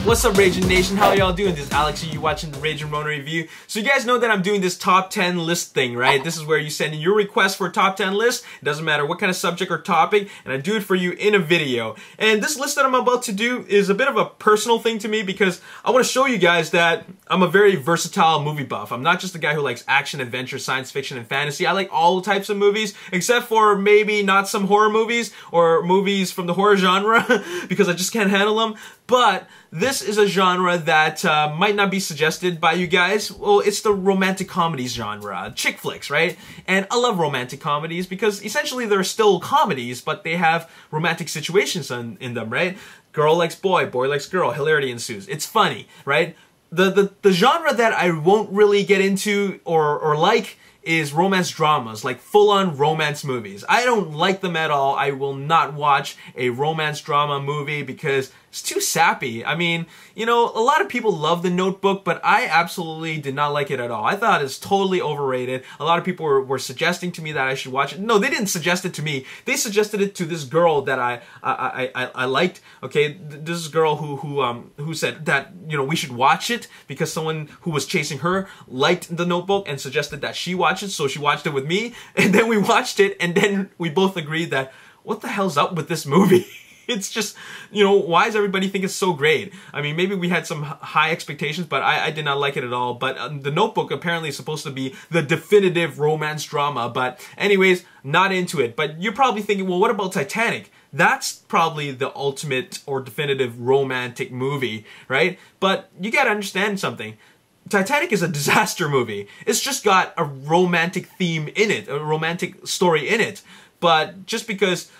What's up, Ragin Nation? How y'all doing? This is Alex here, you watching the Ragin Ronin review. So you guys know that I'm doing this top 10 list thing, right? This is where you send in your request for a top 10 list. It doesn't matter what kind of subject or topic, and I do it for you in a video. And this list that I'm about to do is a bit of a personal thing to me because I want to show you guys that I'm a very versatile movie buff. I'm not just a guy who likes action, adventure, science fiction, and fantasy. I like all types of movies, except for maybe not some horror movies or movies from the horror genre because I just can't handle them. But this is a genre that might not be suggested by you guys. Well, it's the romantic comedies genre, chick flicks, right? And I love romantic comedies because essentially they're still comedies, but they have romantic situations in them, right? Girl likes boy, boy likes girl, hilarity ensues. It's funny, right? The genre that I won't really get into or like is romance dramas, like full-on romance movies. I don't like them at all. I will not watch a romance drama movie because it's too sappy. I mean, you know, a lot of people love The Notebook, but I absolutely did not like it at all. I thought it's totally overrated. A lot of people were suggesting to me that I should watch it. No, they didn't suggest it to me. They suggested it to this girl that I liked. Okay, this girl who said that, you know, we should watch it because someone who was chasing her liked The Notebook and suggested that she watch it. So she watched it with me, and then we watched it, and then we both agreed that what the hell's up with this movie? It's just, you know, why does everybody think it's so great? I mean, maybe we had some high expectations, but I did not like it at all. But The Notebook apparently is supposed to be the definitive romance drama. But anyways, not into it. But you're probably thinking, well, what about Titanic? That's probably the ultimate or definitive romantic movie, right? But you gotta understand something. Titanic is a disaster movie. It's just got a romantic theme in it, a romantic story in it. But just because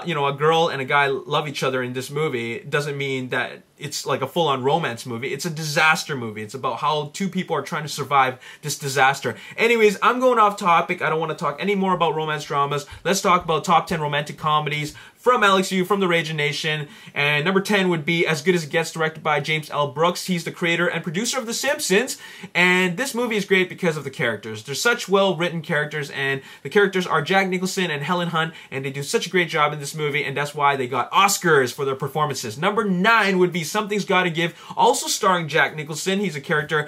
you know, a girl and a guy love each other in this movie doesn't mean that it's like a full-on romance movie. It's a disaster movie. It's about how two people are trying to survive this disaster. Anyways, I'm going off topic. I don't want to talk any more about romance dramas. Let's talk about top 10 romantic comedies from Alex Yu, from the Ragin Nation. And number 10 would be As Good As It Gets, directed by James L. Brooks. He's the creator and producer of The Simpsons. And this movie is great because of the characters. They're such well-written characters, and the characters are Jack Nicholson and Helen Hunt, and they do such a great job in this movie, and that's why they got Oscars for their performances. Number 9 would be Something's Gotta Give, also starring Jack Nicholson. He's a character,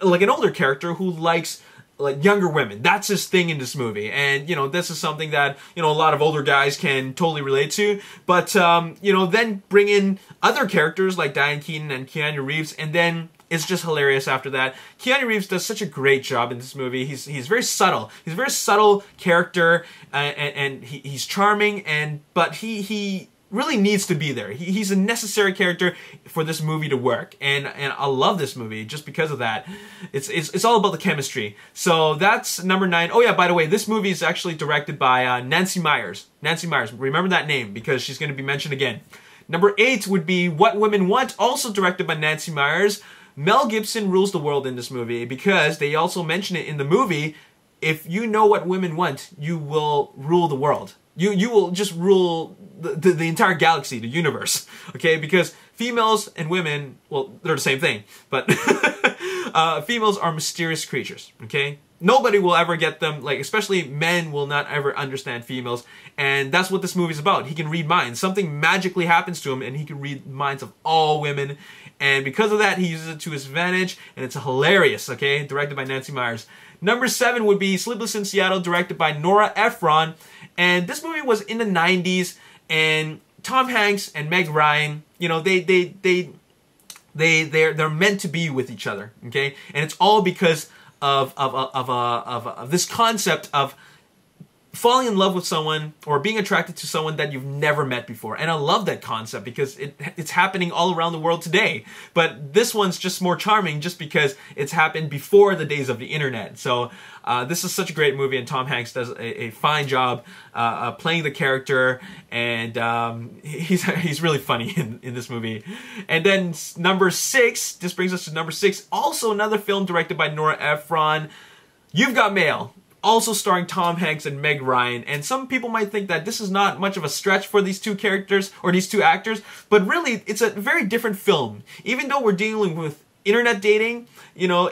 like an older character, who likes like younger women. That's his thing in this movie. And, you know, this is something that, you know, a lot of older guys can totally relate to. But, you know, then bring in other characters like Diane Keaton and Keanu Reeves, and then it's just hilarious after that. Keanu Reeves does such a great job in this movie. He's very subtle. He's a very subtle character, and he's charming, but he really needs to be there. He's a necessary character for this movie to work, and I love this movie just because of that. It's all about the chemistry. So that's number 9. Oh yeah, by the way, this movie is actually directed by Nancy Meyers. Nancy Meyers, remember that name because she's going to be mentioned again. Number 8 would be What Women Want, also directed by Nancy Meyers. Mel Gibson rules the world in this movie because they also mention it in the movie. If you know what women want, you will rule the world. You will just rule the entire galaxy, the universe, okay? Because females and women, well, they're the same thing, but females are mysterious creatures, okay? Nobody will ever get them, like, especially men will not ever understand females, and that's what this movie's about. He can read minds. Something magically happens to him, and he can read minds of all women, and because of that, he uses it to his advantage, and it's hilarious, okay? Directed by Nancy Meyers. Number 7 would be Sleepless in Seattle, directed by Nora Ephron, and this movie was in the 90s, and Tom Hanks and Meg Ryan, you know, they're meant to be with each other, okay? And it's all because of this concept of falling in love with someone or being attracted to someone that you've never met before. And I love that concept because it's happening all around the world today. But this one's just more charming just because it's happened before the days of the internet. So this is such a great movie, and Tom Hanks does a fine job playing the character, and he's really funny in this movie. And then number 6, this brings us to number 6, also another film directed by Nora Ephron, You've Got Mail. Also starring Tom Hanks and Meg Ryan. And some people might think that this is not much of a stretch for these two characters or these two actors, but really it's a very different film. Even though we're dealing with internet dating, you know,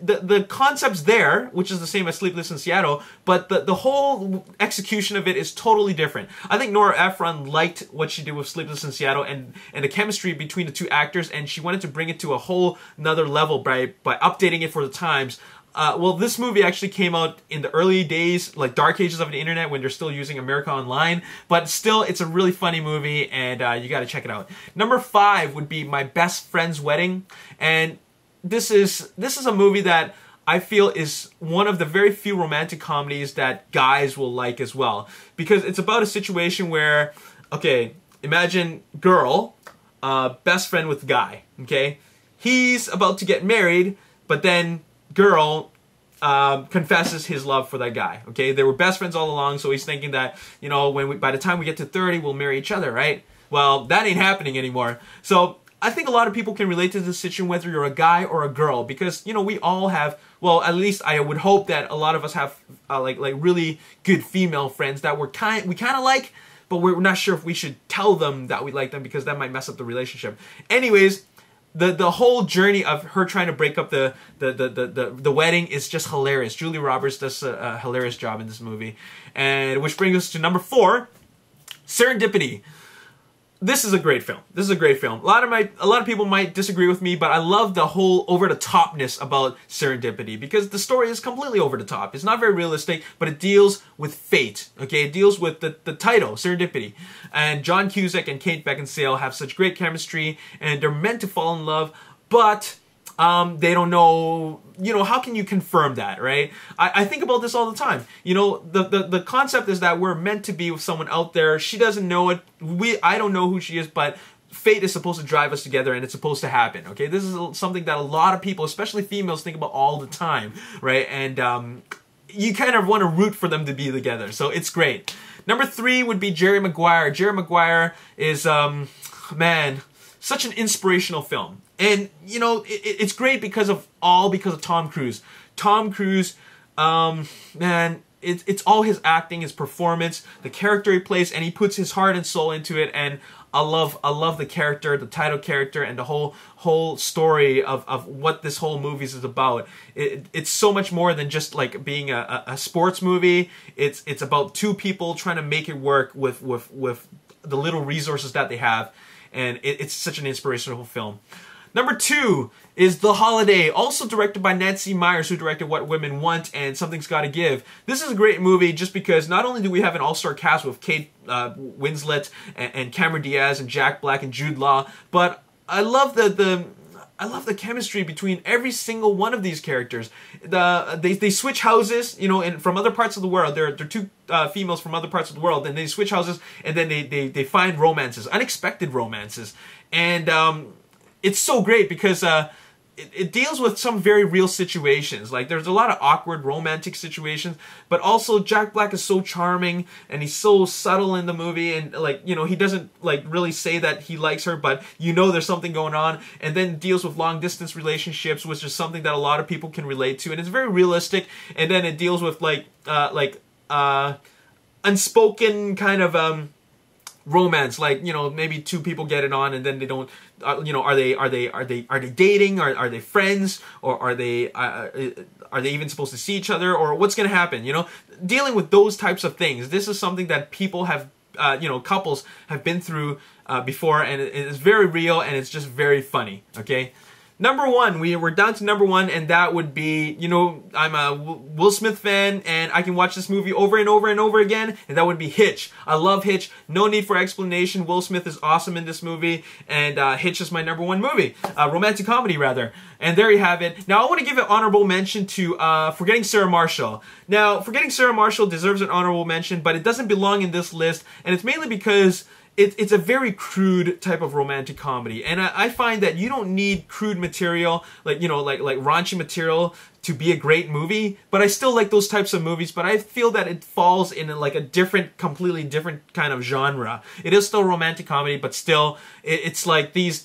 the concept's there, which is the same as Sleepless in Seattle, but the whole execution of it is totally different. I think Nora Ephron liked what she did with Sleepless in Seattle and the chemistry between the two actors, and she wanted to bring it to a whole another level by updating it for the times. Well, this movie actually came out in the early days, like dark ages of the internet, when they're still using America Online, but still, it's a really funny movie, and you gotta check it out. Number 5 would be My Best Friend's Wedding, and this is a movie that I feel is one of the very few romantic comedies that guys will like as well, because it's about a situation where, okay, imagine girl, best friend with guy, okay? He's about to get married, but then girl confesses his love for that guy, okay? They were best friends all along, so he's thinking that, you know, by the time we get to 30, we'll marry each other, right? Well, that ain't happening anymore. So I think a lot of people can relate to this situation, whether you're a guy or a girl, because, you know, we all have, well, at least I would hope that a lot of us have like really good female friends that we kind of like, but we're not sure if we should tell them that we like them, because that might mess up the relationship. Anyways, the whole journey of her trying to break up the wedding is just hilarious. Julia Roberts does a hilarious job in this movie. And which brings us to number 4, Serendipity. This is a great film. This is a great film. A lot of people might disagree with me, but I love the whole over-the-topness about Serendipity, because the story is completely over-the-top. It's not very realistic, but it deals with fate, okay? It deals with the title, Serendipity. And John Cusack and Kate Beckinsale have such great chemistry, and they're meant to fall in love, but they don't know, you know, how can you confirm that, right? I think about this all the time. You know, the concept is that we're meant to be with someone out there. She doesn't know it. I don't know who she is, but fate is supposed to drive us together, and it's supposed to happen, okay? This is something that a lot of people, especially females, think about all the time, right? And you kind of want to root for them to be together, so it's great. Number 3 would be Jerry Maguire. Jerry Maguire is, man, such an inspirational film. And, you know, it's great because of Tom Cruise. Tom Cruise, man, it's all his acting, his performance, the character he plays, and he puts his heart and soul into it. And I love the character, the title character, and the whole story of what this whole movie is about. It's so much more than just like being a sports movie. It's about two people trying to make it work with the little resources that they have. And it's such an inspirational film. Number 2 is The Holiday, also directed by Nancy Meyers, who directed What Women Want and Something's Gotta Give. This is a great movie just because not only do we have an all-star cast with Kate Winslet and Cameron Diaz and Jack Black and Jude Law, but I love the chemistry between every single one of these characters. They switch houses, you know, and from other parts of the world. They're two females from other parts of the world, and they switch houses, and then they find romances, unexpected romances, and it's so great because it deals with some very real situations. Like, there's a lot of awkward romantic situations, but also Jack Black is so charming, and he's so subtle in the movie, and, like, you know, he doesn't, like, really say that he likes her, but you know there's something going on. And then deals with long-distance relationships, which is something that a lot of people can relate to, and it's very realistic. And then it deals with, like unspoken kind of romance, like, you know, maybe two people get it on and then they don't, you know, are they dating, are they friends, or are they even supposed to see each other, or what's gonna happen, you know? Dealing with those types of things. This is something that people have, you know, couples have been through before, and it is very real, and it's just very funny, okay? Number 1, we're down to number 1, and that would be, you know, I'm a Will Smith fan, and I can watch this movie over and over and over again, and that would be Hitch. I love Hitch. No need for explanation. Will Smith is awesome in this movie, and Hitch is my number 1 movie. Romantic comedy, rather. And there you have it. Now, I want to give an honorable mention to Forgetting Sarah Marshall. Now, Forgetting Sarah Marshall deserves an honorable mention, but it doesn't belong in this list, and it's mainly because it's a very crude type of romantic comedy, and I find that you don't need crude material, like, you know, like raunchy material to be a great movie, but I still like those types of movies, but I feel that it falls in like a completely different kind of genre. It is still romantic comedy, but still, it's like these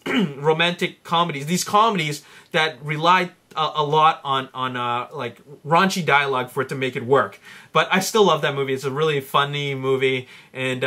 romantic comedies, these comedies that rely a lot on like raunchy dialogue for it to make it work. But I still love that movie. It's a really funny movie, and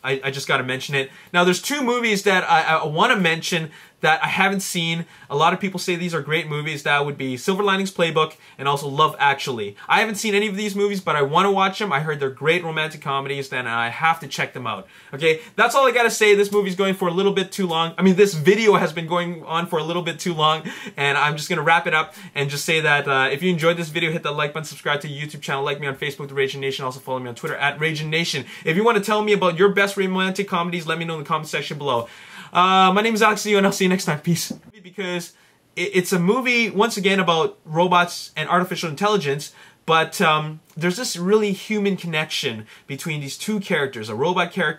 I just got to mention it. Now, there's two movies that I want to mention that I haven't seen. A lot of people say these are great movies. That would be Silver Linings Playbook and also Love Actually. I haven't seen any of these movies, but I want to watch them. I heard they're great romantic comedies, and I have to check them out. Okay, that's all I gotta say. This movie's going for a little bit too long. I mean, this video has been going on for a little bit too long, and I'm just gonna wrap it up and just say that if you enjoyed this video, hit that like button, subscribe to the YouTube channel, like me on Facebook, The Ragin Nation, also follow me on Twitter at Ragin Nation. If you want to tell me about your best romantic comedies, let me know in the comment section below. My name is Alex, and I'll see you next time. Peace. Because it's a movie, once again, about robots and artificial intelligence, but there's this really human connection between these two characters, a robot character